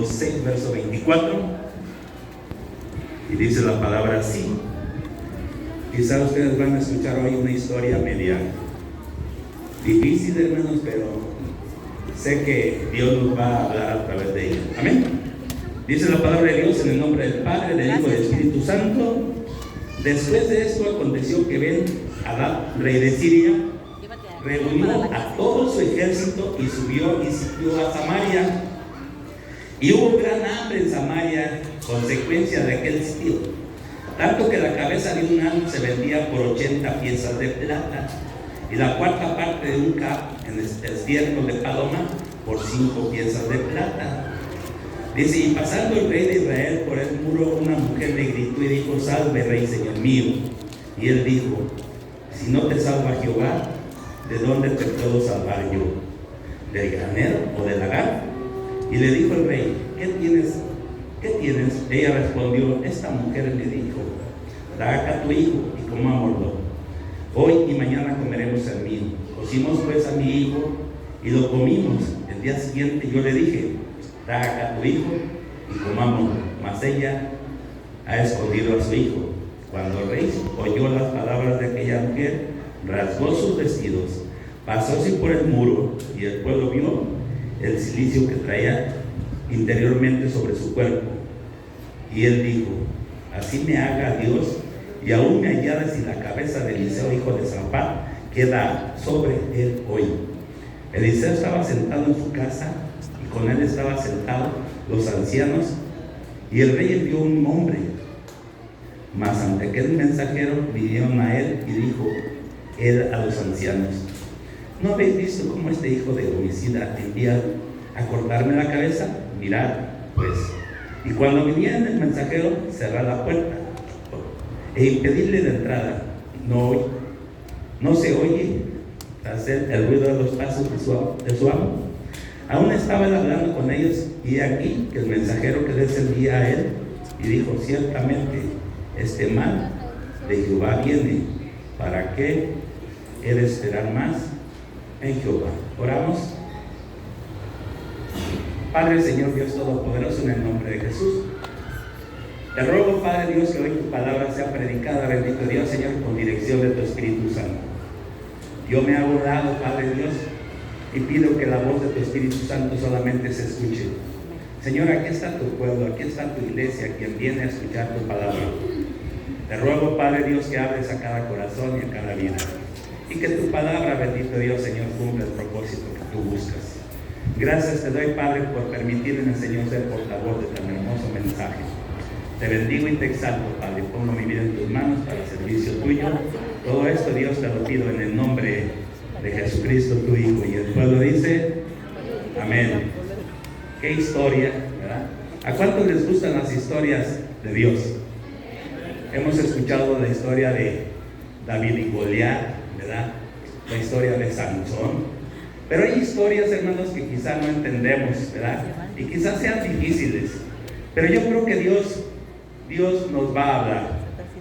6, verso 24, y dice la palabra así. Quizás ustedes van a escuchar hoy una historia media difícil, hermanos, pero sé que Dios nos va a hablar a través de ella. Amén. Dice la palabra de Dios en el nombre del Padre, del Hijo y del Espíritu Santo. Después de esto aconteció que Ben-Hadad, rey de Siria, reunió a todo su ejército y subió y sitió a Samaria. Y hubo gran hambre en Samaria, consecuencia de aquel sitio, tanto que la cabeza de un asno se vendía por 80 piezas de plata, y la cuarta parte de un cap en estiércol de paloma por 5 piezas de plata. Dice, y pasando el rey de Israel por el muro, una mujer le gritó y dijo: salve, rey, señor mío. Y él dijo: si no te salva Jehová, ¿de dónde te puedo salvar yo? ¿Del granero o del lagar? Y le dijo el rey: ¿qué tienes? Ella respondió: esta mujer me dijo: da acá a tu hijo y comámoslo. Hoy y mañana comeremos el mío. Cocimos pues a mi hijo y lo comimos. El día siguiente yo le dije: da acá a tu hijo y comámoslo. Mas ella ha escondido a su hijo. Cuando el rey oyó las palabras de aquella mujer, rasgó sus vestidos, pasóse por el muro, y el pueblo vio el cilicio que traía interiormente sobre su cuerpo. Y él dijo: así me haga Dios, y aún me hallara si la cabeza de Eliseo, hijo de Safat, queda sobre él hoy. Eliseo estaba sentado en su casa, y con él estaban sentados los ancianos, y el rey envió un hombre. Mas ante aquel mensajero vinieron a él, y dijo él a los ancianos: ¿no habéis visto cómo este hijo de homicida envía a cortarme la cabeza? Mirad pues. Y cuando viniera el mensajero, cerrad la puerta e impedirle la entrada. No se oye hacer el ruido de los pasos de su amo. Aún estaba él hablando con ellos, y aquí que el mensajero que les envía a él, y dijo: ciertamente este mal de Jehová viene. ¿Para qué he de esperar más en Jehová? Oramos. Padre, Señor Dios Todopoderoso, en el nombre de Jesús, te ruego, Padre Dios, que hoy tu palabra sea predicada, bendito Dios, Señor, con dirección de tu Espíritu Santo. Yo me hago dado, Padre Dios, y pido que la voz de tu Espíritu Santo solamente se escuche. Señor, aquí está tu pueblo, aquí está tu iglesia, quien viene a escuchar tu palabra. Te ruego, Padre Dios, que hables a cada corazón y a cada vida, y que tu palabra, bendito Dios, Señor, cumpla el propósito que tú buscas. Gracias te doy, Padre, por permitirme, Señor, ser portavoz de tan hermoso mensaje. Te bendigo y te exalto, Padre. Pongo mi vida en tus manos para el servicio tuyo. Todo esto, Dios, te lo pido en el nombre de Jesucristo, tu Hijo. Y el pueblo dice: amén. Qué historia, ¿verdad? ¿A cuántos les gustan las historias de Dios? Hemos escuchado la historia de David y Goliat, ¿verdad? La historia de Sansón. Pero hay historias, hermanos, que quizás no entendemos, ¿verdad? Y quizás sean difíciles. Pero yo creo que Dios nos va a hablar.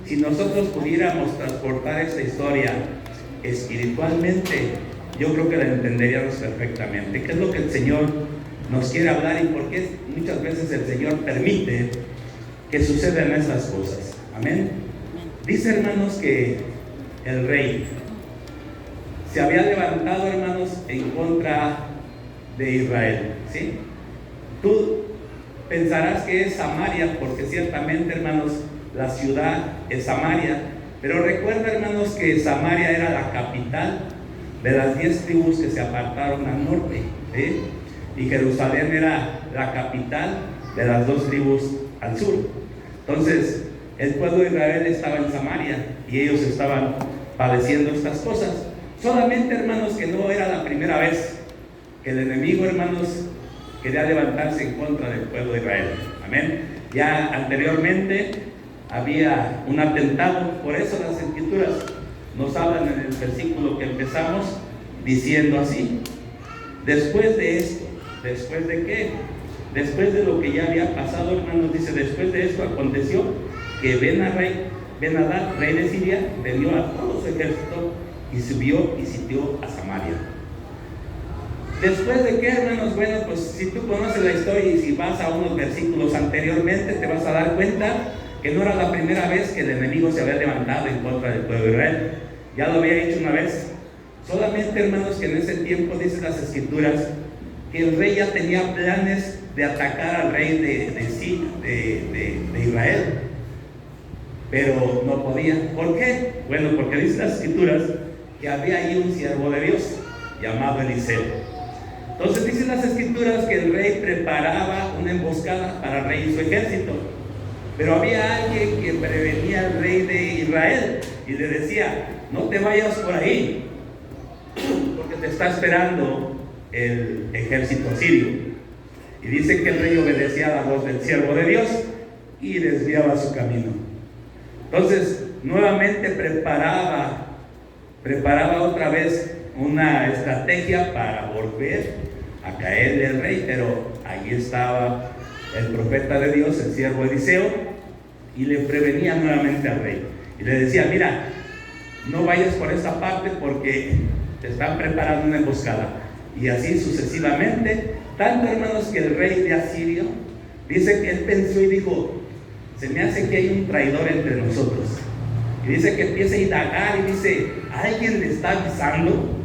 Si nosotros pudiéramos transportar esta historia espiritualmente, yo creo que la entenderíamos perfectamente. ¿Qué es lo que el Señor nos quiere hablar y por qué muchas veces el Señor permite que sucedan estas cosas? Amén. Dice, hermanos, que el rey se había levantado, hermanos, en contra de Israel, ¿sí? Tú pensarás que es Samaria, porque ciertamente, hermanos, la ciudad es Samaria, pero recuerda, hermanos, que Samaria era la capital de las 10 tribus que se apartaron al norte, ¿sí? Y Jerusalén era la capital de las 2 tribus al sur. Entonces, el pueblo de Israel estaba en Samaria y ellos estaban padeciendo estas cosas. Solamente, hermanos, que no era la primera vez que el enemigo, hermanos, quería levantarse en contra del pueblo de Israel. Amén. Ya anteriormente había un atentado. Por eso las escrituras nos hablan en el versículo que empezamos diciendo así: después de esto, ¿después de qué? Después de lo que ya había pasado, hermanos, dice: después de esto aconteció que Ben-Hadad, rey de Siria, vendió a todo su ejército y subió y sitió a Samaria. Después de qué, hermanos, bueno, pues si tú conoces la historia y si vas a unos versículos anteriormente, te vas a dar cuenta que no era la primera vez que el enemigo se había levantado en contra del pueblo de Israel. Ya lo había hecho una vez. Solamente, hermanos, que en ese tiempo dicen las escrituras que el rey ya tenía planes de atacar al rey de Israel, pero no podía. ¿Por qué? Bueno, porque dicen las escrituras que había ahí un siervo de Dios llamado Eliseo. Entonces dicen las escrituras que el rey preparaba una emboscada para el rey y su ejército, pero había alguien que prevenía al rey de Israel y le decía: no te vayas por ahí, porque te está esperando el ejército sirio. Y dice que el rey obedecía a la voz del siervo de Dios y desviaba su camino. Entonces nuevamente preparaba otra vez una estrategia para volver a caerle al rey, pero ahí estaba el profeta de Dios, el siervo Eliseo, y le prevenía nuevamente al rey y le decía: mira, no vayas por esta parte porque te están preparando una emboscada. Y así sucesivamente, tanto, hermanos, que el rey de Asirio dice que él pensó y dijo: se me hace que hay un traidor entre nosotros. Y dice que empieza a indagar y dice: alguien le está avisando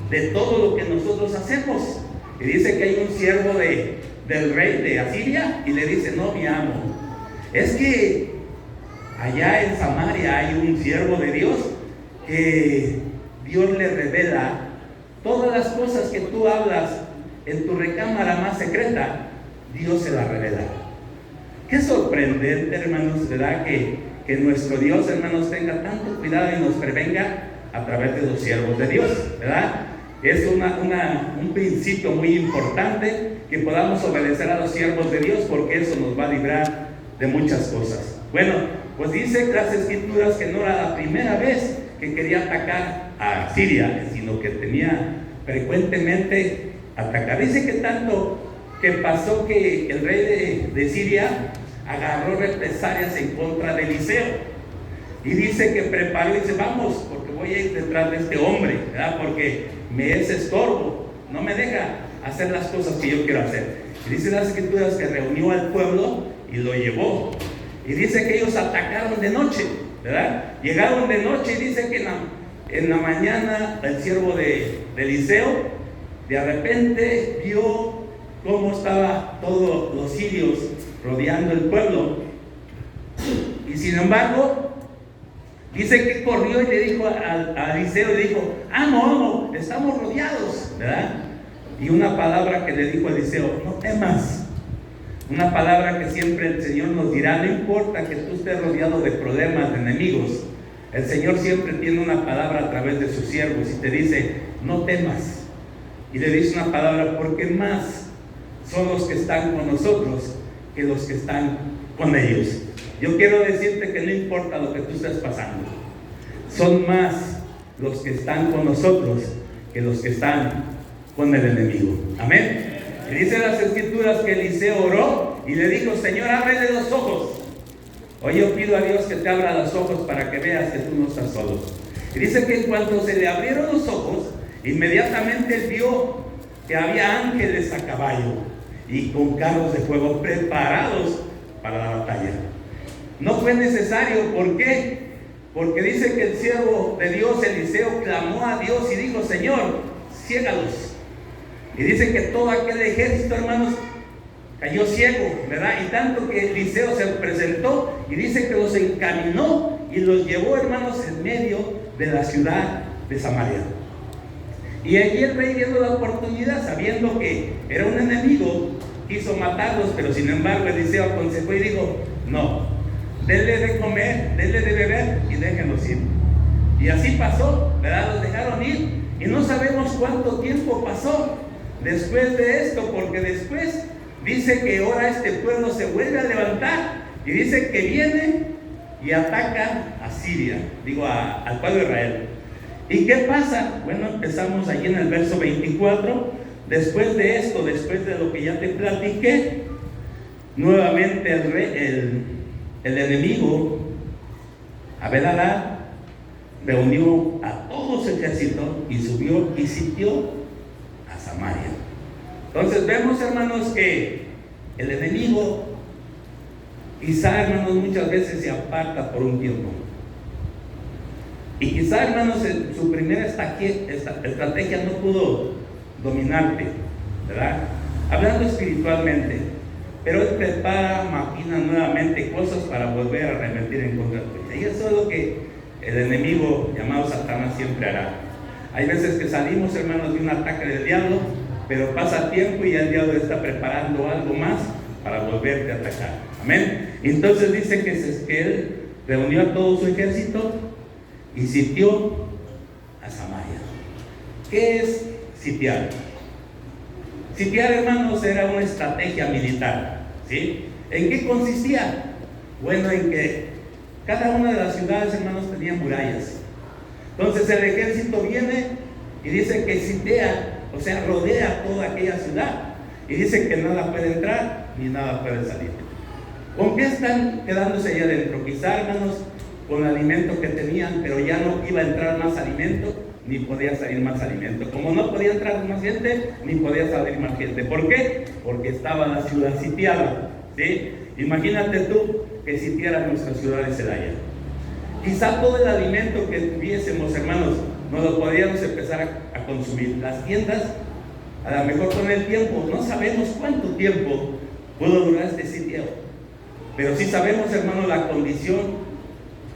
de todo lo que nosotros hacemos. Y dice que hay un siervo del rey de Asiria y le dice: no, mi amo, es que allá en Samaria hay un siervo de Dios que Dios le revela todas las cosas que tú hablas en tu recámara más secreta. Dios se la revela. Qué sorprendente, hermanos, ¿verdad? Que nuestro Dios, hermanos, tenga tanto cuidado y nos prevenga a través de los siervos de Dios, ¿verdad? Es un principio muy importante que podamos obedecer a los siervos de Dios, porque eso nos va a librar de muchas cosas. Bueno, pues dice las escrituras que no era la primera vez que quería atacar a Siria, sino que tenía frecuentemente atacar. Dice que tanto que pasó que el rey de Siria agarró represalias en contra de Eliseo, y dice que preparó y dice: vamos, porque voy a ir detrás de este hombre, ¿verdad? Porque me es estorbo, no me deja hacer las cosas que yo quiero hacer. Y dice las escrituras que reunió al pueblo y lo llevó, y dice que ellos atacaron de noche, ¿verdad? Llegaron de noche y dice que en la mañana el siervo de Eliseo de repente vio cómo estaba todos los sirios rodeando el pueblo, y sin embargo dice que corrió y le dijo a Eliseo, le dijo: amo, estamos rodeados, ¿verdad? Y una palabra que le dijo a Eliseo: no temas. Una palabra que siempre el Señor nos dirá: no importa que tú estés rodeado de problemas, de enemigos, el Señor siempre tiene una palabra a través de sus siervos y te dice: no temas. Y le dice una palabra: porque más son los que están con nosotros que los que están con ellos. Yo quiero decirte que no importa lo que tú estés pasando, son más los que están con nosotros que los que están con el enemigo. Amén. Y dice las escrituras que Eliseo oró y le dijo: Señor, ábrele los ojos. Hoy yo pido a Dios que te abra los ojos para que veas que tú no estás solo. Y dice que en cuanto se le abrieron los ojos, inmediatamente él vio que había ángeles a caballo y con carros de fuego preparados para la batalla. No fue necesario. ¿Por qué? Porque dice que el siervo de Dios, Eliseo, clamó a Dios y dijo: Señor, ciégalos. Y dice que todo aquel ejército, hermanos, cayó ciego, ¿verdad? Y tanto que Eliseo se presentó y dice que los encaminó y los llevó, hermanos, en medio de la ciudad de Samaria. Y allí el rey, viendo la oportunidad, sabiendo que era un enemigo, quiso matarlos, pero sin embargo Eliseo aconsejó y dijo: no, denle de comer, denle de beber y déjenlos ir. Y así pasó, ¿verdad? Los dejaron ir y no sabemos cuánto tiempo pasó después de esto, porque después dice que ahora este pueblo se vuelve a levantar y dice que viene y ataca a Siria, al pueblo de Israel. ¿Y qué pasa? Bueno, empezamos allí en el verso 24. Después de esto, después de lo que ya te platiqué, nuevamente el enemigo, Abel-Hadad, reunió a todo su ejército y subió y sitió a Samaria. Entonces vemos, hermanos, que el enemigo, quizá, hermanos, muchas veces se aparta por un tiempo. Y quizá, hermanos, su primera estrategia no pudo dominarte, ¿verdad? Hablando espiritualmente, pero él prepara, maquina nuevamente cosas para volver a arremeter en contra tuya. Y eso es lo que el enemigo llamado Satanás siempre hará. Hay veces que salimos, hermanos, de un ataque del diablo, pero pasa tiempo y el diablo está preparando algo más para volverte a atacar. Amén. Entonces dice que él reunió a todo su ejército y sitió a Samaria. ¿Qué es sitiar? Sitiar, hermanos, era una estrategia militar, ¿sí? ¿En qué consistía? Bueno, en que cada una de las ciudades, hermanos, tenía murallas. Entonces el ejército viene y dice que sitea, o sea, rodea toda aquella ciudad, y dice que nada puede entrar ni nada puede salir. ¿Con qué están quedándose allá adentro? Quizá, hermanos, con el alimento que tenían, pero ya no iba a entrar más alimento, ni podía salir más alimento. Como no podía entrar más gente, ni podía salir más gente. ¿Por qué? Porque estaba la ciudad sitiada, ¿sí? Imagínate tú que sitiara nuestra ciudad de Celaya. Quizá todo el alimento que tuviésemos, hermanos, no lo podríamos empezar a consumir. Las tiendas, a lo mejor con el tiempo, no sabemos cuánto tiempo pudo durar este sitio, pero sí sabemos, hermanos, la condición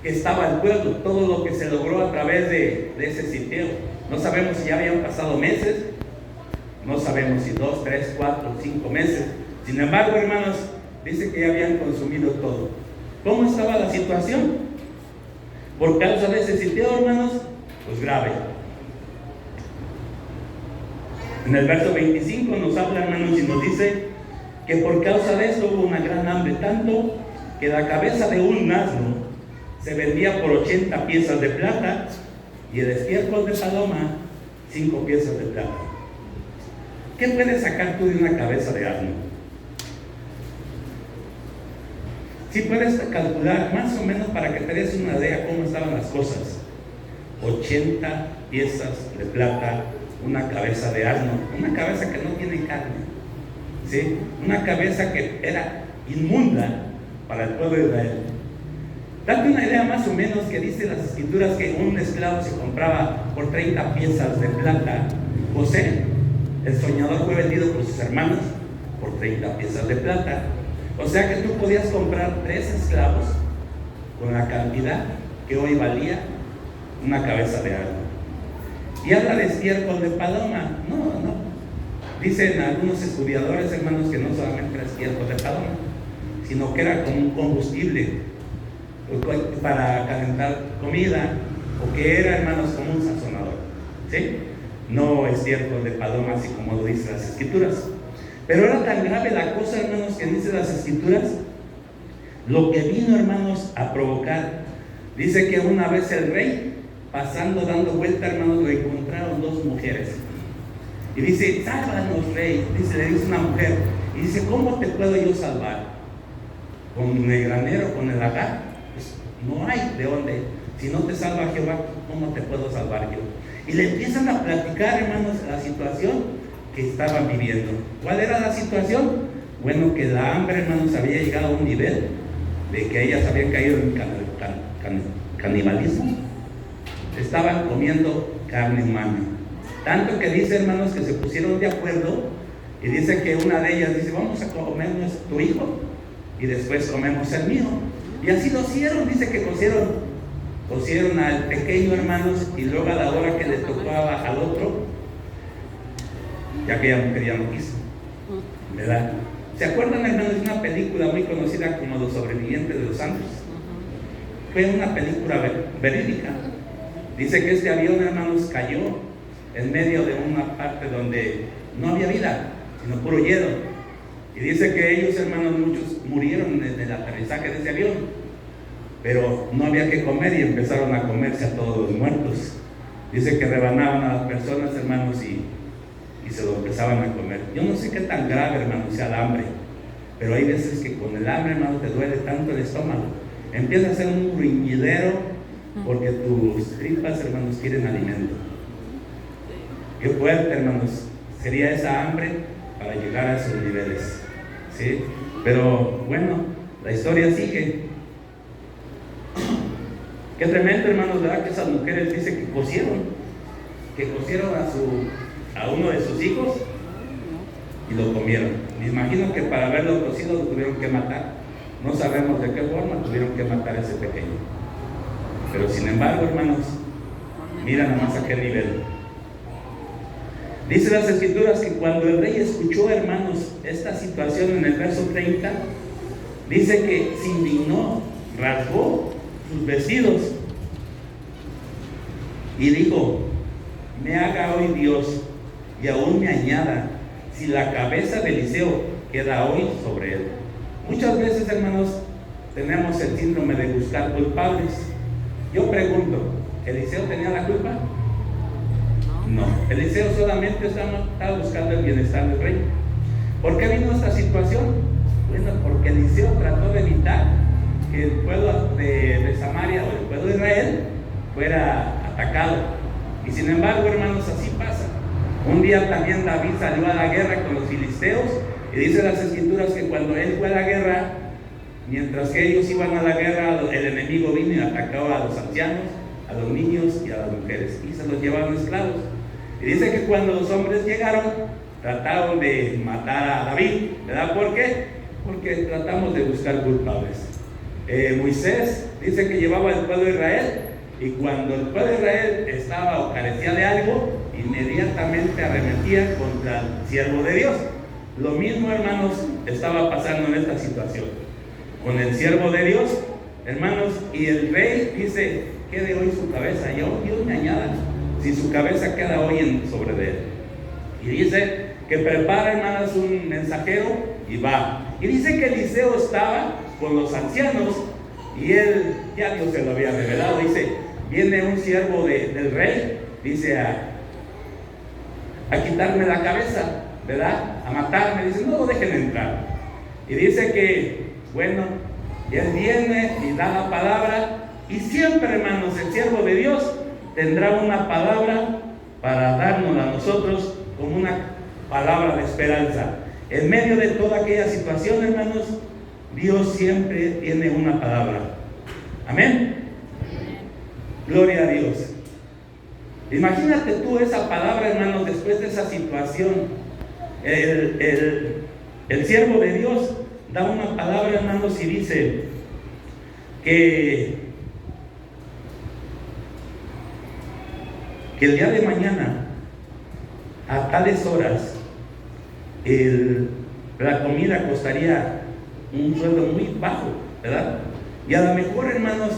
que estaba el pueblo, todo lo que se logró a través de ese sitio. No sabemos si ya habían pasado meses, no sabemos si 2, 3, 4, 5 meses. Sin embargo, hermanos, dice que ya habían consumido todo. ¿Cómo estaba la situación? Por causa de ese sitio, hermanos, pues grave. En el verso 25 nos habla, hermanos, y nos dice que por causa de eso hubo una gran hambre, tanto que la cabeza de un asno se vendía por 80 piezas de plata y el estiércol de paloma 5 piezas de plata. ¿Qué puedes sacar tú de una cabeza de asno? Si puedes calcular más o menos para que te des una idea cómo estaban las cosas. 80 piezas de plata, una cabeza de asno, una cabeza que no tiene carne, ¿sí? Una cabeza que era inmunda para el pueblo de Israel. Date una idea más o menos que dice las escrituras que un esclavo se compraba por 30 piezas de plata. José, el soñador, fue vendido por sus hermanos por 30 piezas de plata. O sea que tú podías comprar 3 esclavos con la cantidad que hoy valía una cabeza de asno. Y habla de estiércol de paloma. No. Dicen algunos estudiadores, hermanos, que no solamente era estiércol de paloma, sino que era como un combustible para calentar comida, o que era, hermanos, como un sazonador, ¿sí? No estiércol de paloma, así como lo dicen las escrituras. Pero era tan grave la cosa, hermanos, que dicen las escrituras, lo que vino, hermanos, a provocar. Dice que una vez el rey, pasando, dando vuelta, hermanos, lo encontraron 2 mujeres. Y dice, sálvanos, rey. Le dice una mujer, y dice, ¿cómo te puedo yo salvar? ¿Con el granero, con el lagar? Pues no hay de dónde. Si no te salva Jehová, ¿cómo te puedo salvar yo? Y le empiezan a platicar, hermanos, la situación que estaban viviendo. ¿Cuál era la situación? Bueno, que la hambre, hermanos, había llegado a un nivel de que ellas habían caído en canibalismo. Estaban comiendo carne humana. Tanto que dice, hermanos, que se pusieron de acuerdo y dice que una de ellas dice, vamos a comer tu hijo y después comemos el mío. Y así lo hicieron. Dice que cosieron al pequeño, hermanos, y luego a la hora que le tocaba al otro, ya que ella mujer ya no quiso, ¿verdad? ¿Se acuerdan, hermanos, de una película muy conocida como Los Sobrevivientes de los Santos? Fue una película verídica. Dice que este avión, hermanos, cayó en medio de una parte donde no había vida, sino puro hielo. Y dice que ellos, hermanos, muchos murieron en el aterrizaje de ese avión, pero no había que comer y empezaron a comerse a todos los muertos. Dice que rebanaban a las personas, hermanos, y se lo empezaban a comer. Yo no sé qué tan grave, hermanos, sea el hambre, pero hay veces que con el hambre, hermanos, te duele tanto el estómago. Empieza a ser un gruñidero porque tus tripas, hermanos, quieren alimento. Qué fuerte, hermanos, sería esa hambre para llegar a esos niveles, ¿sí? Pero bueno, la historia sigue. Qué tremendo, hermanos, ¿verdad? Que esas mujeres dicen que cosieron a uno de sus hijos y lo comieron. Me imagino que para haberlo cocido lo tuvieron que matar. No sabemos de qué forma tuvieron que matar a ese pequeño. Pero sin embargo, hermanos, mira nomás a qué nivel. Dice las Escrituras que cuando el rey escuchó, hermanos, esta situación en el verso 30, dice que se indignó, rasgó sus vestidos y dijo: me haga hoy Dios y aún me añada, si la cabeza de Eliseo queda hoy sobre él. Muchas veces, hermanos, tenemos el síndrome de buscar culpables. Yo pregunto, ¿Eliseo tenía la culpa? No, Eliseo solamente estaba buscando el bienestar del rey. ¿Por qué vino esta situación? Bueno, porque Eliseo trató de evitar que el pueblo de Samaria o el pueblo de Israel fuera atacado. Y sin embargo, hermanos, así pasa. Un día también David salió a la guerra con los filisteos, y dice las Escrituras que cuando él fue a la guerra, mientras que ellos iban a la guerra, el enemigo vino y atacó a los ancianos, a los niños y a las mujeres, y se los llevaron esclavos. Y dice que cuando los hombres llegaron, trataron de matar a David, ¿verdad? ¿Por qué? Porque tratamos de buscar culpables. Moisés dice que llevaba al pueblo de Israel, y cuando el pueblo de Israel estaba o carecía de algo, inmediatamente arremetía contra el siervo de Dios. Lo mismo, hermanos, estaba pasando en esta situación con el siervo de Dios, hermanos. Y el rey dice: quede hoy su cabeza, y aún Dios me añada, si su cabeza queda hoy sobre de él. Y dice que prepara, hermanos, un mensajero y va. Y dice que Eliseo estaba con los ancianos, y él, ya Dios se lo había revelado. Dice: viene un siervo del rey, dice, a quitarme la cabeza, ¿verdad? A matarme. Dice: no lo dejen entrar. Y dice que, bueno, él viene y da la palabra, y siempre, hermanos, el siervo de Dios tendrá una palabra para darnos a nosotros como una palabra de esperanza. En medio de toda aquella situación, hermanos, Dios siempre tiene una palabra. Amén. Gloria a Dios. Imagínate tú esa palabra, hermanos, después de esa situación. El siervo de Dios da una palabra, hermanos, y dice que el día de mañana, a tales horas, la comida costaría un sueldo muy bajo, ¿verdad? Y a lo mejor, hermanos,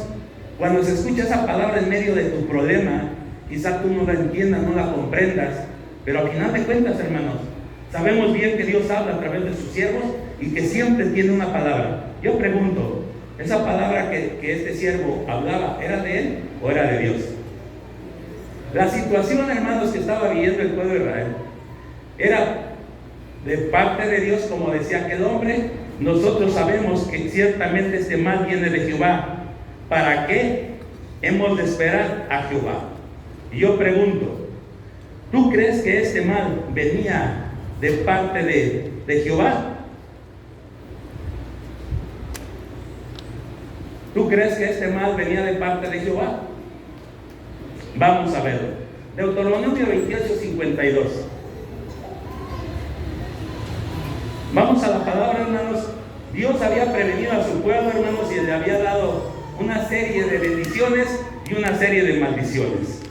cuando se escucha esa palabra en medio de tu problema, quizá tú no la entiendas, no la comprendas, pero al final de cuentas, hermanos, sabemos bien que Dios habla a través de sus siervos y que siempre tiene una palabra. Yo pregunto, ¿esa palabra que este siervo hablaba, era de él o era de Dios? La situación, hermanos, que estaba viviendo el pueblo de Israel era de parte de Dios, como decía aquel hombre. Nosotros sabemos que ciertamente este mal viene de Jehová. ¿Para qué hemos de esperar a Jehová? Y yo pregunto, ¿tú crees que este mal venía de parte de Jehová? ¿Tú crees que este mal venía de parte de Jehová? Vamos a verlo. Deuteronomio 28:52. Vamos a la palabra, hermanos. Dios había prevenido a su pueblo, hermanos, y le había dado una serie de bendiciones y una serie de maldiciones.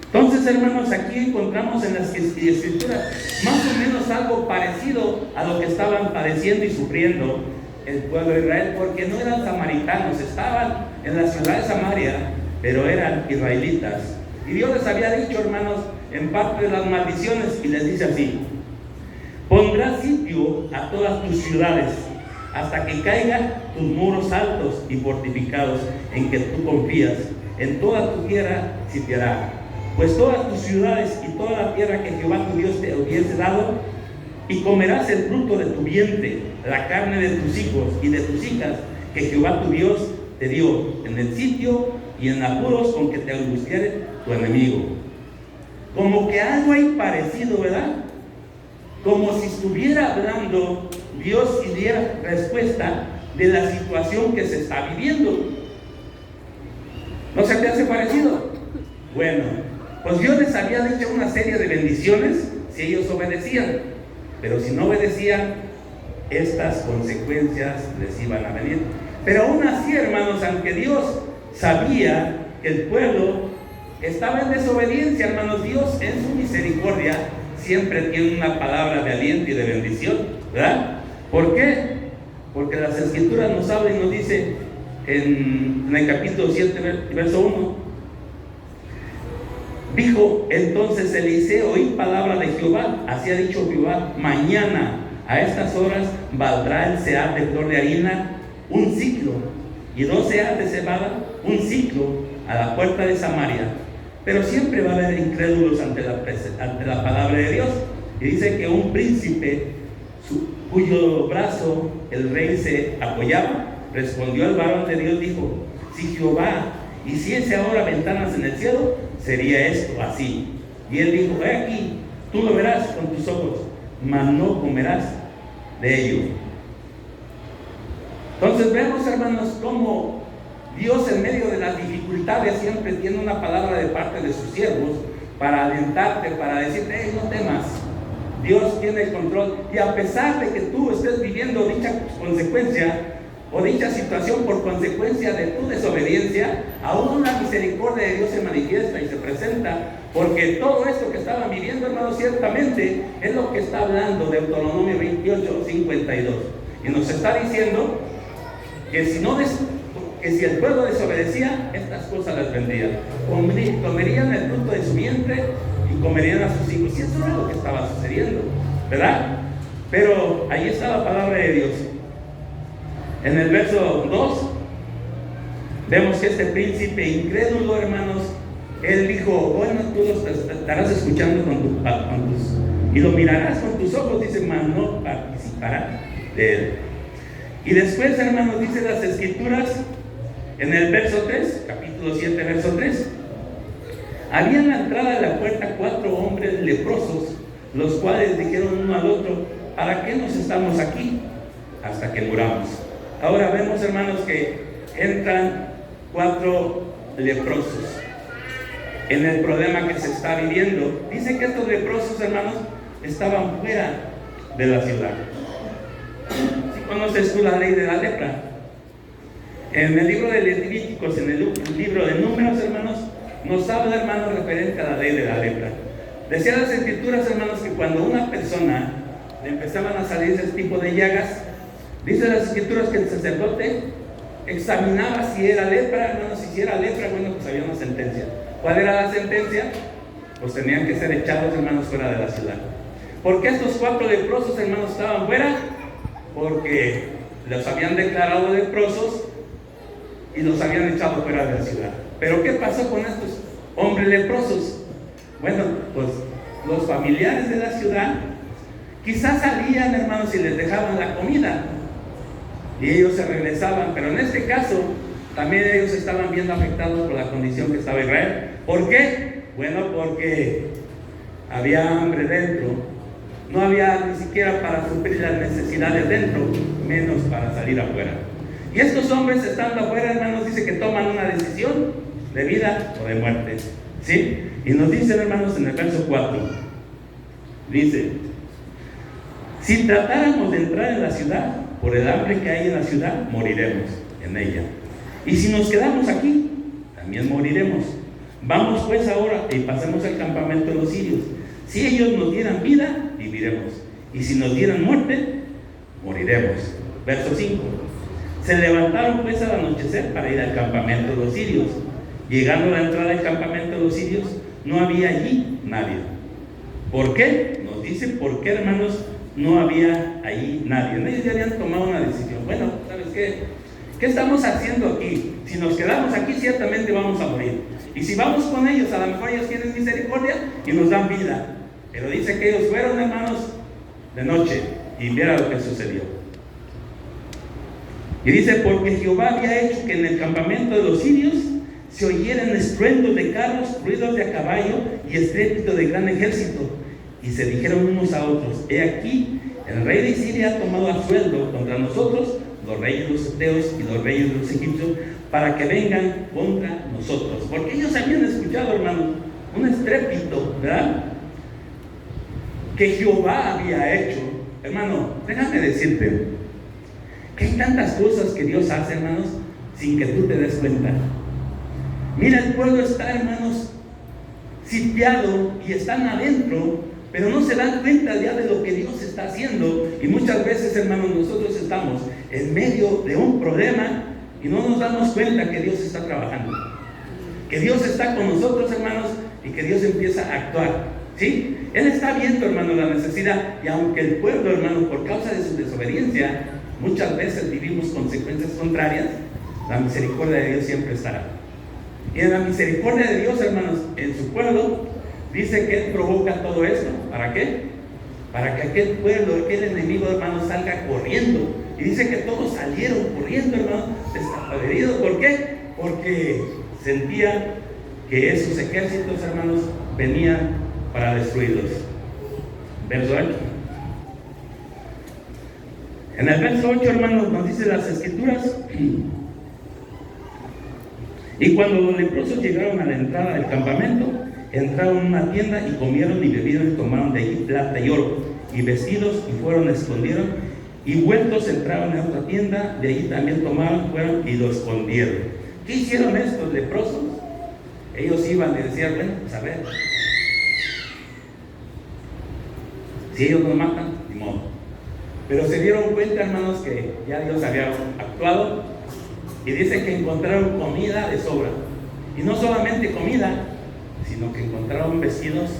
Entonces, hermanos, aquí encontramos en las Escrituras más o menos algo parecido a lo que estaban padeciendo y sufriendo el pueblo de Israel, porque no eran samaritanos, estaban en la ciudad de Samaria, pero eran israelitas. Y Dios les había dicho, hermanos, en parte de las maldiciones, y les dice así: pondrás sitio a todas tus ciudades, hasta que caigan tus muros altos y fortificados en que tú confías. En toda tu tierra sitiará. Pues todas tus ciudades y toda la tierra que Jehová tu Dios te hubiese dado, y comerás el fruto de tu vientre, la carne de tus hijos y de tus hijas, que Jehová tu Dios te dio en el sitio y en apuros con que te angustiare tu enemigo. Como que algo hay parecido, ¿verdad? como si estuviera hablando Dios y diera respuesta de la situación que se está viviendo. ¿No se te hace parecido? Bueno, pues Dios les había dicho una serie de bendiciones si ellos obedecían, pero si no obedecían, estas consecuencias les iban a venir. Pero aún así, hermanos, aunque Dios sabía que el pueblo estaba en desobediencia, hermanos, Dios en su misericordia siempre tiene una palabra de aliento y de bendición, ¿verdad? ¿Por qué? Porque las Escrituras nos hablan y nos dice en el capítulo 7, verso 1: dijo entonces Eliseo: oí palabra de Jehová, así ha dicho Jehová, mañana a estas horas valdrá el seah de flor de harina un ciclo, y 2 seahs de cebada un ciclo a la puerta de Samaria. Pero siempre va a haber incrédulos ante la palabra de Dios. Y dice que un príncipe cuyo brazo el rey se apoyaba, respondió al varón de Dios, dijo: si Jehová hiciese ahora ventanas en el cielo, sería esto así. Y él dijo: he aquí, tú lo verás con tus ojos, mas no comerás de ello. Entonces vemos, hermanos, cómo Dios en medio de las dificultades siempre tiene una palabra de parte de sus siervos para alentarte, para decirte: hey, no temas, Dios tiene el control. Y a pesar de que tú estés viviendo dicha consecuencia o dicha situación por consecuencia de tu desobediencia, aún la misericordia de Dios se manifiesta y se presenta, porque todo esto que estaban viviendo, hermanos, ciertamente es lo que está hablando Deuteronomio 28:52, y nos está diciendo que si el pueblo desobedecía, estas cosas les vendrían. Comerían el fruto de su vientre y comerían a sus hijos. Y eso era lo que estaba sucediendo, ¿verdad? Pero ahí está la palabra de Dios. En el verso 2 vemos que este príncipe incrédulo, hermanos, él dijo: bueno, tú los estarás escuchando y lo mirarás con tus ojos, dice, mas no participará de él. Y después, hermanos, dice las Escrituras en el verso 3, capítulo 7, verso 3: había en la entrada de la puerta 4 hombres leprosos, los cuales dijeron uno al otro: ¿para qué nos estamos aquí hasta que muramos? Ahora vemos, hermanos, que entran 4 leprosos en el problema que se está viviendo. Dice que estos leprosos, hermanos, estaban fuera de la ciudad. ¿Sí conoces tú la ley de la lepra? En el libro de Levíticos, en el libro de Números, hermanos, nos habla, hermanos, referente a la ley de la lepra. Decía las Escrituras, hermanos, que cuando a una persona le empezaban a salir ese tipo de llagas, dice las Escrituras que el sacerdote examinaba si era lepra, hermanos. Si era lepra, bueno, pues había una sentencia. ¿Cuál era la sentencia? Pues tenían que ser echados, hermanos, fuera de la ciudad. ¿Por qué estos 4 leprosos, hermanos, estaban fuera? Porque los habían declarado leprosos y los habían echado fuera de la ciudad. Pero ¿qué pasó con estos hombres leprosos? Bueno, pues los familiares de la ciudad quizás salían, hermanos, y les dejaban la comida y ellos se regresaban, pero en este caso también ellos estaban viendo afectados por la condición que estaba Israel. ¿Por qué? Bueno, porque había hambre dentro, no había ni siquiera para suplir las necesidades dentro, menos para salir afuera. Y estos hombres, estando afuera, hermanos, dice que toman una decisión de vida o de muerte, ¿sí? Y nos dicen, hermanos, en el verso 4, dice: si tratáramos de entrar en la ciudad, por el hambre que hay en la ciudad, moriremos en ella. Y si nos quedamos aquí, también moriremos. Vamos pues ahora y pasemos al campamento de los sirios. Si ellos nos dieran vida, viviremos. Y si nos dieran muerte, moriremos. Verso 5. Se levantaron pues al anochecer para ir al campamento de los sirios. Llegando a la entrada del campamento de los sirios, no había allí nadie. ¿Por qué? Nos dice por qué, hermanos, no había allí nadie. Ellos ya habían tomado una decisión. Bueno, ¿sabes qué? ¿Qué estamos haciendo aquí? Si nos quedamos aquí, ciertamente vamos a morir. Y si vamos con ellos, a lo mejor ellos tienen misericordia y nos dan vida. Pero dice que ellos fueron, hermanos, de noche, y mira lo que sucedió. Y dice: porque Jehová había hecho que en el campamento de los sirios se oyeran estruendos de carros, ruidos de a caballo y estrépito de gran ejército. y se dijeron unos a otros: he aquí, el rey de Siria ha tomado a sueldo contra nosotros los reyes de los heteos y los reyes de los egipcios, para que vengan contra nosotros. Porque ellos habían escuchado, hermanos, un estrépito, ¿verdad?, que Jehová había hecho. Hermano, déjame decirte que hay tantas cosas que Dios hace, hermanos, sin que tú te des cuenta. Mira, el pueblo está, hermanos, sitiado y están adentro, pero no se dan cuenta ya de lo que Dios está haciendo. Y muchas veces, hermanos, nosotros estamos en medio de un problema y no nos damos cuenta que Dios está trabajando, que Dios está con nosotros, hermanos, y que Dios empieza a actuar, ¿sí? Él está viendo, hermano, la necesidad, y aunque el pueblo, hermano, por causa de su desobediencia, muchas veces vivimos consecuencias contrarias, la misericordia de Dios siempre estará. Y en la misericordia de Dios, hermanos, en su pueblo, dice que Él provoca todo esto. ¿Para qué? Para que aquel pueblo, aquel enemigo, hermanos, salga corriendo. Y dice que todos salieron corriendo, hermanos, despavoridos. ¿Por qué? Porque sentían que esos ejércitos, hermanos, venían para destruirlos. Verso 8. En el verso 8, hermanos, nos dice las escrituras: y cuando los leprosos llegaron a la entrada del campamento, entraron en una tienda y comieron y bebieron y tomaron de allí plata y oro y vestidos, y fueron, escondieron, y vueltos entraron en otra tienda, de allí también tomaron, fueron y lo escondieron. ¿Qué hicieron estos leprosos? Ellos iban y decían: bueno, pues a ver, si ellos nos matan, ni modo. Pero se dieron cuenta, hermanos, que ya Dios había actuado, y dice que encontraron comida de sobra. Y no solamente comida, sino que encontraron vestidos,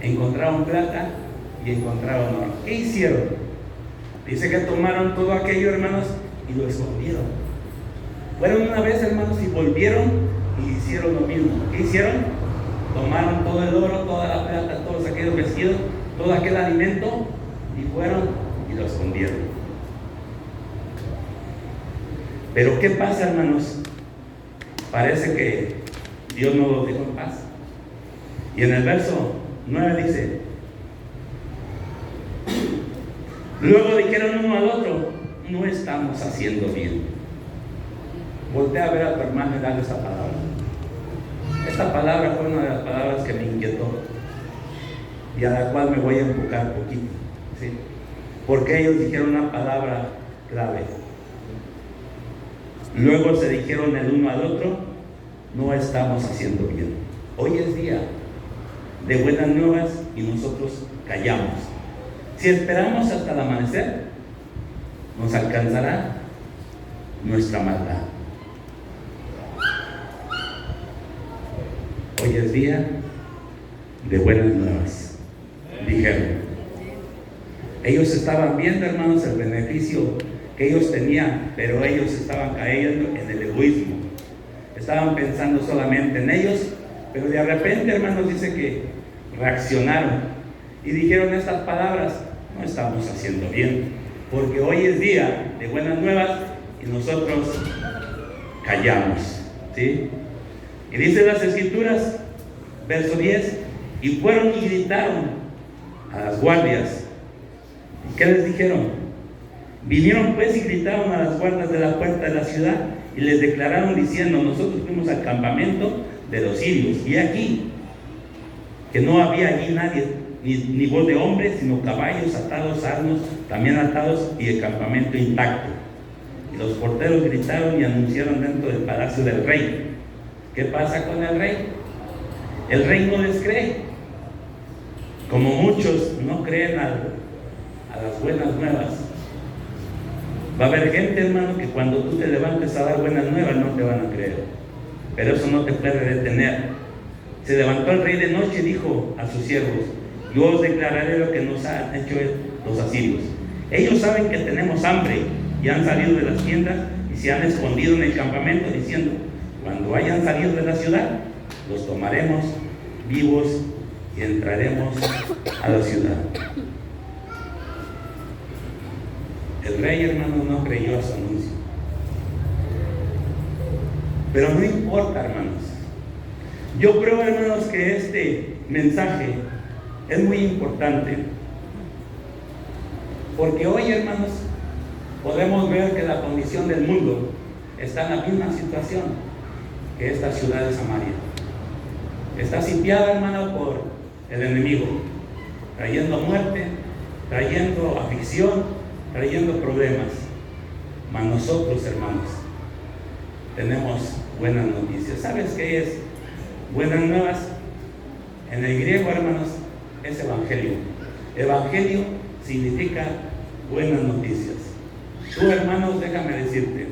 encontraron plata y encontraron oro. ¿Qué hicieron? Dice que tomaron todo aquello, hermanos, y lo escondieron. Fueron una vez, hermanos, y volvieron y hicieron lo mismo. ¿Qué hicieron? Tomaron todo el oro, toda la plata, todos aquellos vestidos, todo aquel alimento, y fueron y lo escondieron. Pero ¿qué pasa, hermanos? Parece que Dios no los dejó en paz. Y en el verso 9 dice: luego dijeron uno al otro: no estamos haciendo bien. Voltea a ver a tu hermano y dale esta palabra. Esta palabra fue una de las palabras que me inquietó y a la cual me voy a enfocar poquito, ¿sí? Porque ellos dijeron una palabra clave. Luego se dijeron el uno al otro: no estamos haciendo bien. Hoy es día de buenas nuevas y nosotros callamos. Si esperamos hasta el amanecer, nos alcanzará nuestra maldad. Hoy es día de buenas nuevas, dijeron. Ellos estaban viendo, hermanos, el beneficio que ellos tenían, pero ellos estaban cayendo en el egoísmo. Estaban pensando solamente en ellos, pero de repente, hermanos, dice que reaccionaron y dijeron estas palabras: no estamos haciendo bien, porque hoy es día de buenas nuevas y nosotros callamos, ¿sí? Y dice las escrituras, verso 10: y fueron y gritaron a las guardias. ¿Y qué les dijeron? Vinieron pues y gritaron a las guardias de la puerta de la ciudad y les declararon diciendo: nosotros fuimos al campamento de los sirios, y aquí que no había allí nadie, ni voz de hombre, sino caballos atados, asnos también atados, y el campamento intacto. Y los porteros gritaron y anunciaron dentro del palacio del rey. ¿Qué pasa con el rey? El rey no les cree, como muchos no creen a las buenas nuevas. Va a haber gente, hermano, que cuando tú te levantes a dar buenas nuevas no te van a creer, pero eso no te puede detener. Se levantó el rey de noche y dijo a sus siervos: yo os declararé lo que nos han hecho los asirios. Ellos saben que tenemos hambre y han salido de las tiendas y se han escondido en el campamento, diciendo: cuando hayan salido de la ciudad, los tomaremos vivos y entraremos a la ciudad. El rey, hermano, no creyó a su anuncio. Pero no importa, hermanos. Yo creo, hermanos, que este mensaje es muy importante, porque hoy, hermanos, podemos ver que la condición del mundo está en la misma situación que esta ciudad de Samaria. Está sitiada, hermano, por el enemigo, trayendo muerte, trayendo aflicción, trayendo problemas. Mas nosotros, hermanos, tenemos buenas noticias. ¿Sabes qué es buenas nuevas? En el griego, hermanos, es evangelio. Evangelio significa buenas noticias. Tú, hermanos, déjame decirte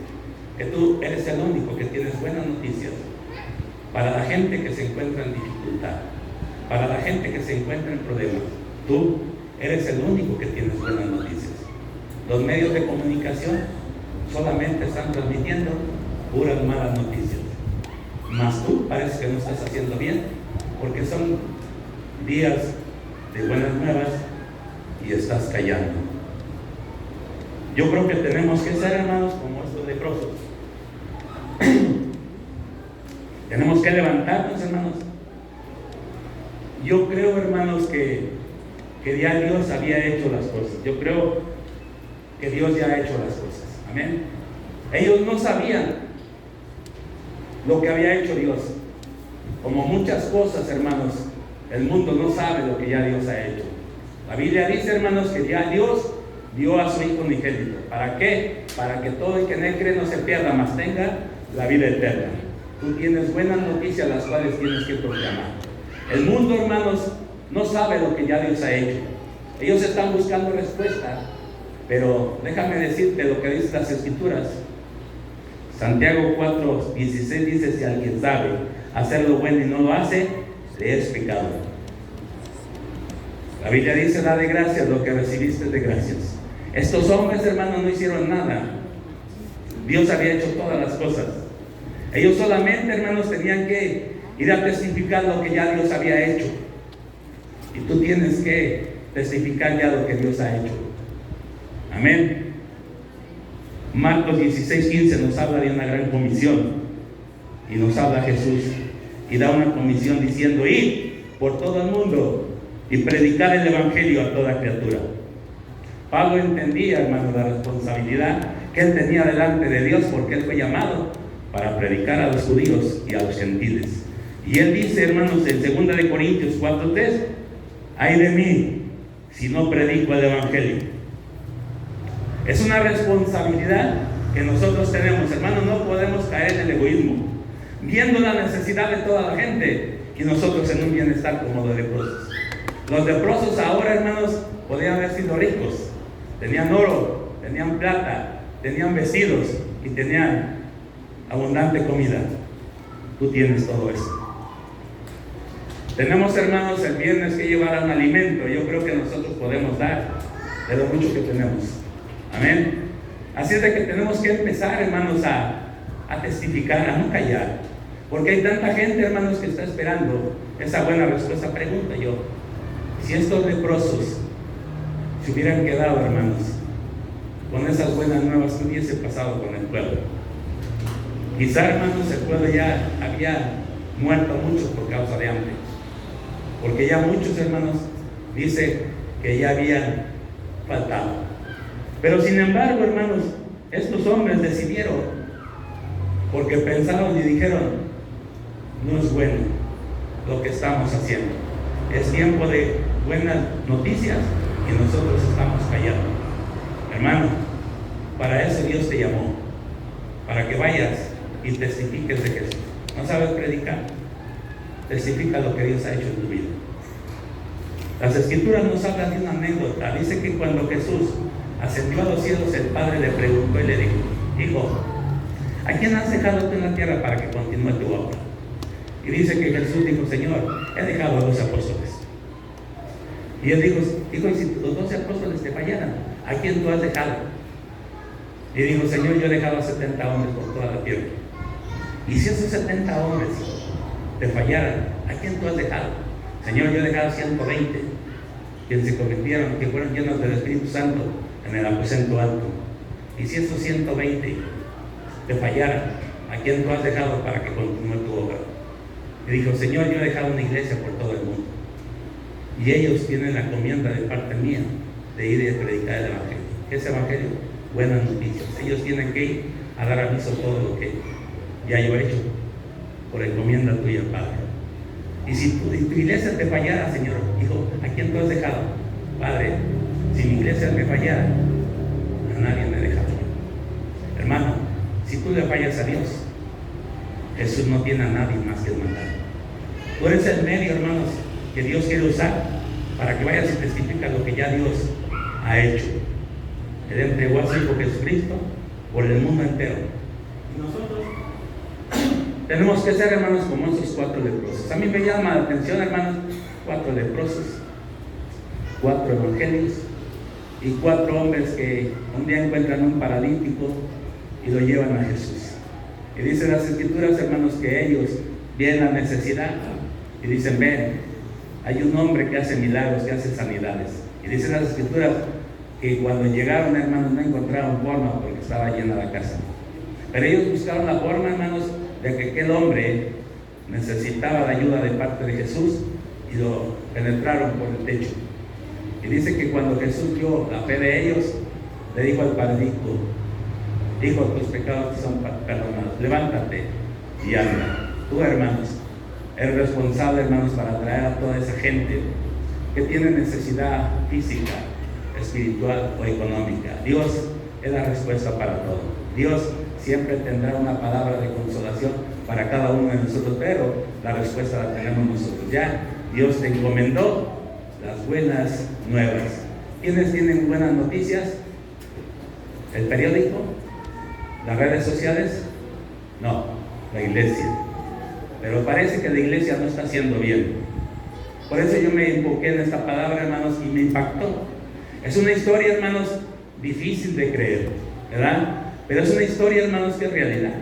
que tú eres el único que tienes buenas noticias para la gente que se encuentra en dificultad, para la gente que se encuentra en problemas. Tú eres el único que tienes buenas noticias. Los medios de comunicación solamente están transmitiendo puras malas noticias. Mas tú parece que no estás haciendo bien, porque son días de buenas nuevas y estás callando. Yo creo que tenemos que ser, hermanos, como estos leprosos. Tenemos que levantarnos, hermanos. Yo creo, hermanos, que ya Dios había hecho las cosas. Yo creo que Dios ya ha hecho las cosas. Amén. Ellos no sabían lo que había hecho Dios. Como muchas cosas, hermanos, el mundo no sabe lo que ya Dios ha hecho. La Biblia dice, hermanos, que ya Dios dio a su Hijo unigénito. ¿Para qué? Para que todo el que en él cree no se pierda, mas tenga la vida eterna. Tú tienes buenas noticias, las cuales tienes que proclamar. El mundo, hermanos, no sabe lo que ya Dios ha hecho. Ellos están buscando respuesta, pero déjame decirte lo que dicen las Escrituras. Santiago 4:16 dice: si alguien sabe hacer lo bueno y no lo hace, le es pecado. La Biblia dice: da de gracias lo que recibiste de gracias. Estos hombres, hermanos, no hicieron nada. Dios había hecho todas las cosas. Ellos solamente, hermanos, tenían que ir a testificar lo que ya Dios había hecho. Y tú tienes que testificar ya lo que Dios ha hecho. Amén. Marcos 16:15 nos habla de una gran comisión. Y nos habla Jesús. Y da una comisión diciendo: id por todo el mundo y predicar el evangelio a toda criatura. Pablo entendía, hermano, la responsabilidad que él tenía delante de Dios, porque él fue llamado para predicar a los judíos y a los gentiles. Y él dice, hermanos, en 2 Corintios 4:3: ay de mí si no predico el evangelio. Es una responsabilidad que nosotros tenemos, hermanos. No podemos caer en el egoísmo, viendo la necesidad de toda la gente y nosotros en un bienestar como los leprosos. Los leprosos ahora, hermanos, podían haber sido ricos. Tenían oro, tenían plata, tenían vestidos y tenían abundante comida. Tú tienes todo eso. Tenemos, hermanos, el viernes que llevar a un alimento. Yo creo que nosotros podemos dar de lo mucho que tenemos. Amén. Así es de que tenemos que empezar, hermanos, a testificar, a no callar. Porque hay tanta gente, hermanos, que está esperando esa buena respuesta. Pregunta yo: si estos leprosos se hubieran quedado, hermanos, con esas buenas nuevas, ¿qué hubiese pasado con el pueblo? Quizá, hermanos, el pueblo ya había muerto muchos por causa de hambre. Porque ya muchos, hermanos, dice que ya habían faltado. Pero sin embargo, hermanos, estos hombres decidieron, porque pensaron y dijeron: no es bueno lo que estamos haciendo. Es tiempo de buenas noticias y nosotros estamos callando. Hermano, para eso Dios te llamó, para que vayas y testifiques de Jesús. ¿No sabes predicar? Testifica lo que Dios ha hecho en tu vida. Las Escrituras nos hablan de una anécdota. Dice que cuando Jesús ascendió a los cielos, el Padre le preguntó y le dijo: hijo, ¿a quién has dejado tú en la tierra para que continúe tu obra? Y dice que Jesús dijo: Señor, he dejado a 12 apóstoles. Y él dijo: y si los 12 apóstoles te fallaran, ¿a quién tú has dejado? Y dijo: Señor, yo he dejado a 70 hombres por toda la tierra. Y si esos 70 hombres te fallaran, ¿a quién tú has dejado? Señor, yo he dejado 120, quienes se convirtieron, que fueron llenos del Espíritu Santo en el aposento alto. Y si esos 120 te fallaran, ¿a quién tú has dejado para que continúe tu obra? Y dijo: Señor, yo he dejado una iglesia por todo el mundo. Y ellos tienen la encomienda de parte mía de ir y predicar el Evangelio. ¿Qué es Evangelio? Buenas noticias. Ellos tienen que ir a dar aviso todo lo que ya yo he hecho por encomienda tuya, Padre. Y si tu iglesia te fallara, Señor, hijo, ¿a quién tú has dejado? Padre, si mi iglesia me fallara, a nadie me deja. Hermano, si tú le fallas a Dios, Jesús no tiene a nadie más que mandar. Tú eres el medio, hermanos, que Dios quiere usar para que vayas y testificas lo que ya Dios ha hecho. Él entregó a su Hijo Jesucristo por el mundo entero. Y nosotros tenemos que ser, hermanos, como esos 4 leprosos. A mí me llama la atención, hermanos, 4 leprosos, 4 evangelios y 4 hombres que un día encuentran un paralítico y lo llevan a Jesús. Y dicen las Escrituras, hermanos, que ellos ven la necesidad y dicen: ven, hay un hombre que hace milagros, que hace sanidades. Y dicen las Escrituras que cuando llegaron, hermanos, no encontraron forma porque estaba llena la casa. Pero ellos buscaron la forma, hermanos, de que aquel hombre necesitaba la ayuda de parte de Jesús y lo penetraron por el techo. Y dice que cuando Jesús vio la fe de ellos, le dijo al paralítico: hijo, tus pecados te son perdonados, levántate y anda. Tú, hermanos, eres responsable, hermanos, para traer a toda esa gente que tiene necesidad física, espiritual o económica. Dios es la respuesta para todo. Dios siempre tendrá una palabra de consolación para cada uno de nosotros, pero la respuesta la tenemos nosotros. Ya Dios te encomendó las buenas nuevas. ¿Quiénes tienen buenas noticias? ¿El periódico? ¿Las redes sociales? No, la iglesia. Pero parece que la iglesia no está haciendo bien. Por eso yo me enfoqué en esta palabra, hermanos, y me impactó. Es una historia, hermanos, difícil de creer, ¿verdad? Pero es una historia, hermanos, que es realidad.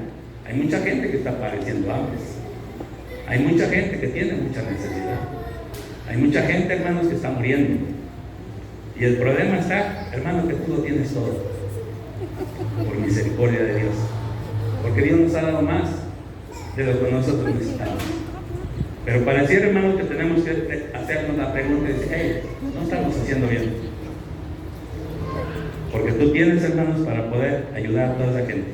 Hay mucha gente que está padeciendo hambre. Hay mucha gente que tiene mucha necesidad. Hay mucha gente, hermanos, que está muriendo. Y el problema está, hermanos, que tú lo tienes todo. Por misericordia de Dios. Porque Dios nos ha dado más de lo que nosotros necesitamos. Pero pareciera, hermanos, que tenemos que hacernos la pregunta y decir: hey, no estamos haciendo bien. Porque tú tienes, hermanos, para poder ayudar a toda esa gente.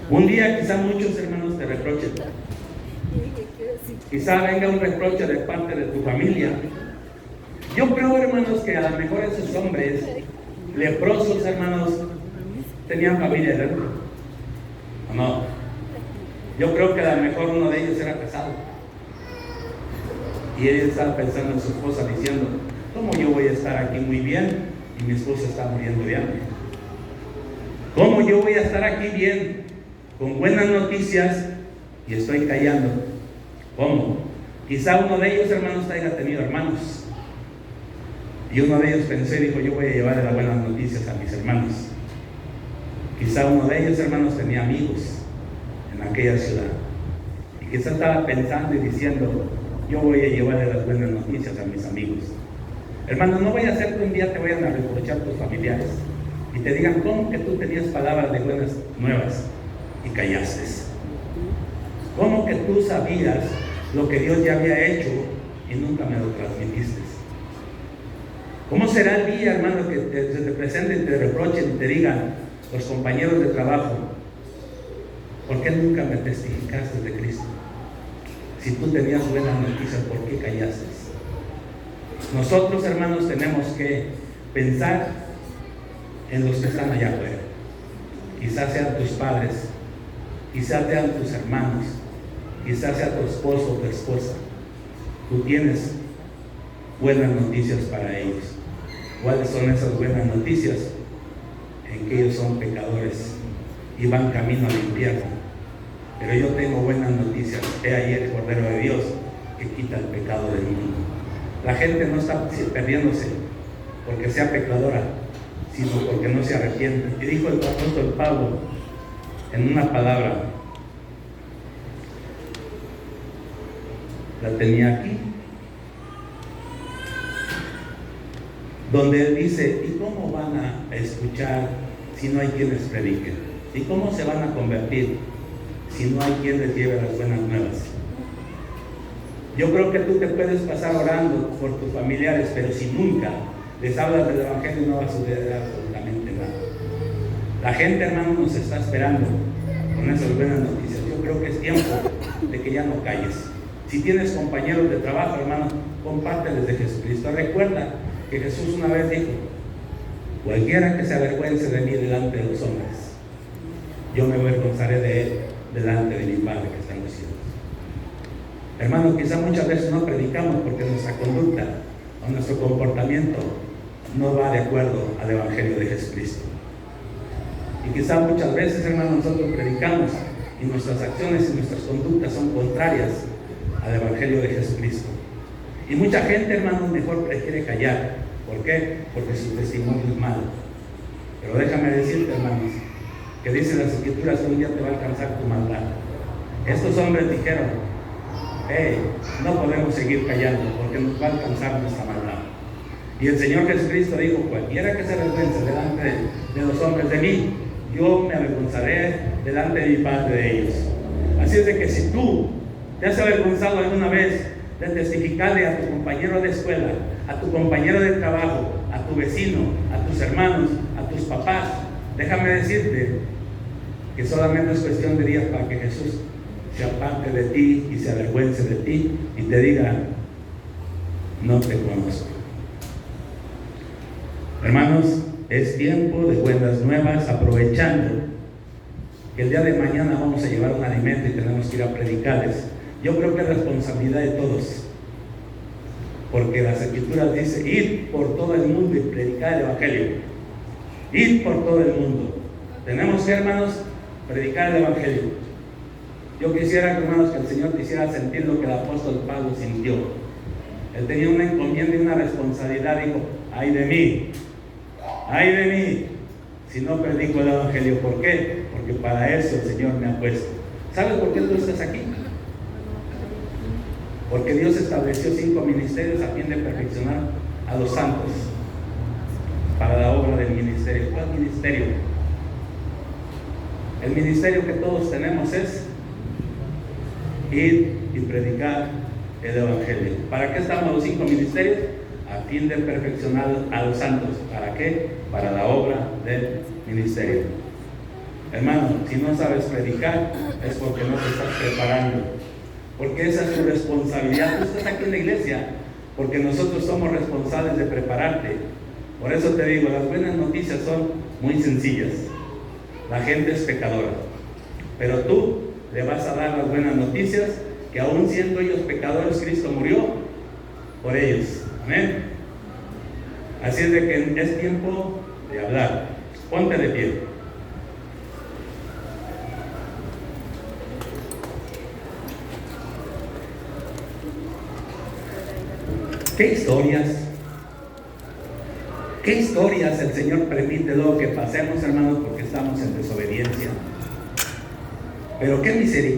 Un día quizá muchos, hermanos, te reprochen. Quizá venga un reproche de parte de tu familia. Yo creo, hermanos, que a lo mejor esos hombres leprosos, hermanos, tenían familia dentro. ¿O no? Yo creo que a lo mejor uno de ellos era casado. Y él estaba pensando en su esposa diciendo: ¿cómo yo voy a estar aquí muy bien y mi esposa está muriendo de hambre? ¿Cómo yo voy a estar aquí bien, con buenas noticias, y estoy callando? ¿Cómo? Quizá uno de ellos, hermanos, haya tenido hermanos. Y uno de ellos pensó y dijo: yo voy a llevar las buenas noticias a mis hermanos. Quizá uno de ellos, hermanos, tenía amigos en aquella ciudad. Y quizá estaba pensando y diciendo: yo voy a llevarle las buenas noticias a mis amigos. Hermanos, no vaya a ser que un día te vayan a reprochar tus familiares y te digan: ¿cómo que tú tenías palabras de buenas nuevas y callaste? ¿Cómo que tú sabías lo que Dios ya había hecho y nunca me lo transmitiste? ¿Cómo será el día, hermano, que se te presenten y te reprochen y te digan los compañeros de trabajo: ¿por qué nunca me testificaste de Cristo? Si tú tenías buenas noticias, ¿por qué callaste? Nosotros, hermanos, tenemos que pensar en los que están allá afuera. Quizás sean tus padres, quizás sean tus hermanos, quizás sea tu esposo o tu esposa. Tú tienes buenas noticias para ellos. ¿Cuáles son esas buenas noticias? En que ellos son pecadores y van camino al infierno. Pero yo tengo buenas noticias. He ahí el Cordero de Dios que quita el pecado del mundo. La gente no está perdiéndose porque sea pecadora, sino porque no se arrepiente. Y dijo el apóstol Pablo en una palabra, la tenía aquí, donde él dice: ¿y cómo van a escuchar si no hay quienes prediquen? ¿Y cómo se van a convertir si no hay quien les lleve las buenas nuevas? Yo creo que tú te puedes pasar orando por tus familiares, pero si nunca les hablas del Evangelio no va a suceder absolutamente nada. La gente, hermano, nos está esperando con esas buenas noticias. Yo creo que es tiempo de que ya no calles. Si tienes compañeros de trabajo, hermano, compárteles de Jesucristo. Recuerda que Jesús una vez dijo: cualquiera que se avergüence de mí delante de los hombres, yo me avergonzaré de él delante de mi Padre que está en los cielos. Hermano, quizá muchas veces no predicamos porque nuestra conducta o nuestro comportamiento no va de acuerdo al Evangelio de Jesucristo. Y quizá muchas veces, hermano, nosotros predicamos y nuestras acciones y nuestras conductas son contrarias al Evangelio de Jesucristo. Y mucha gente, hermano, mejor prefiere callar. ¿Por qué? Porque su testimonio es malo. Pero déjame decirte, hermanos, que dice las Escrituras que un día te va a alcanzar tu maldad. Estos hombres dijeron: no podemos seguir callando porque nos va a alcanzar nuestra maldad. Y el Señor Jesucristo dijo: cualquiera que se avergüence delante de los hombres de mí, yo me avergonzaré delante de mi Padre de ellos. Así es de que si tú te has avergonzado alguna vez de testificarle a tu compañero de escuela, a tu compañero de trabajo, a tu vecino, a tus hermanos, a tus papás, déjame decirte que solamente es cuestión de días para que Jesús se aparte de ti y se avergüence de ti y te diga: no te conozco. Hermanos, es tiempo de buenas nuevas, aprovechando que el día de mañana vamos a llevar un alimento y tenemos que ir a predicarles. Yo creo que es responsabilidad de todos, porque las Escrituras dicen: id por todo el mundo y predicar el Evangelio. Id por todo el mundo. Tenemos que, hermanos, predicar el Evangelio. Yo quisiera, hermanos, que el Señor quisiera sentir lo que el apóstol Pablo sintió. Él tenía una encomienda y una responsabilidad. Dijo: ay de mí, si no predico el Evangelio. ¿Por qué? Porque para eso el Señor me ha puesto. ¿Sabes por qué tú estás aquí? Porque Dios estableció 5 ministerios a fin de perfeccionar a los santos para la obra del ministerio. ¿Cuál ministerio? El ministerio que todos tenemos es ir y predicar el Evangelio. ¿Para qué estamos los 5 ministerios? A fin de perfeccionar a los santos. ¿Para qué? Para la obra del ministerio. Hermano, si no sabes predicar, es porque no te estás preparando. Porque esa es tu responsabilidad. Tú estás aquí en la iglesia porque nosotros somos responsables de prepararte. Por eso te digo, las buenas noticias son muy sencillas. La gente es pecadora, pero tú le vas a dar las buenas noticias, que aún siendo ellos pecadores, Cristo murió por ellos. Amén. Así es de que es tiempo de hablar. Ponte de pie. ¿Qué historias el Señor permite luego que pasemos, hermanos, porque estamos en desobediencia? Pero qué misericordia.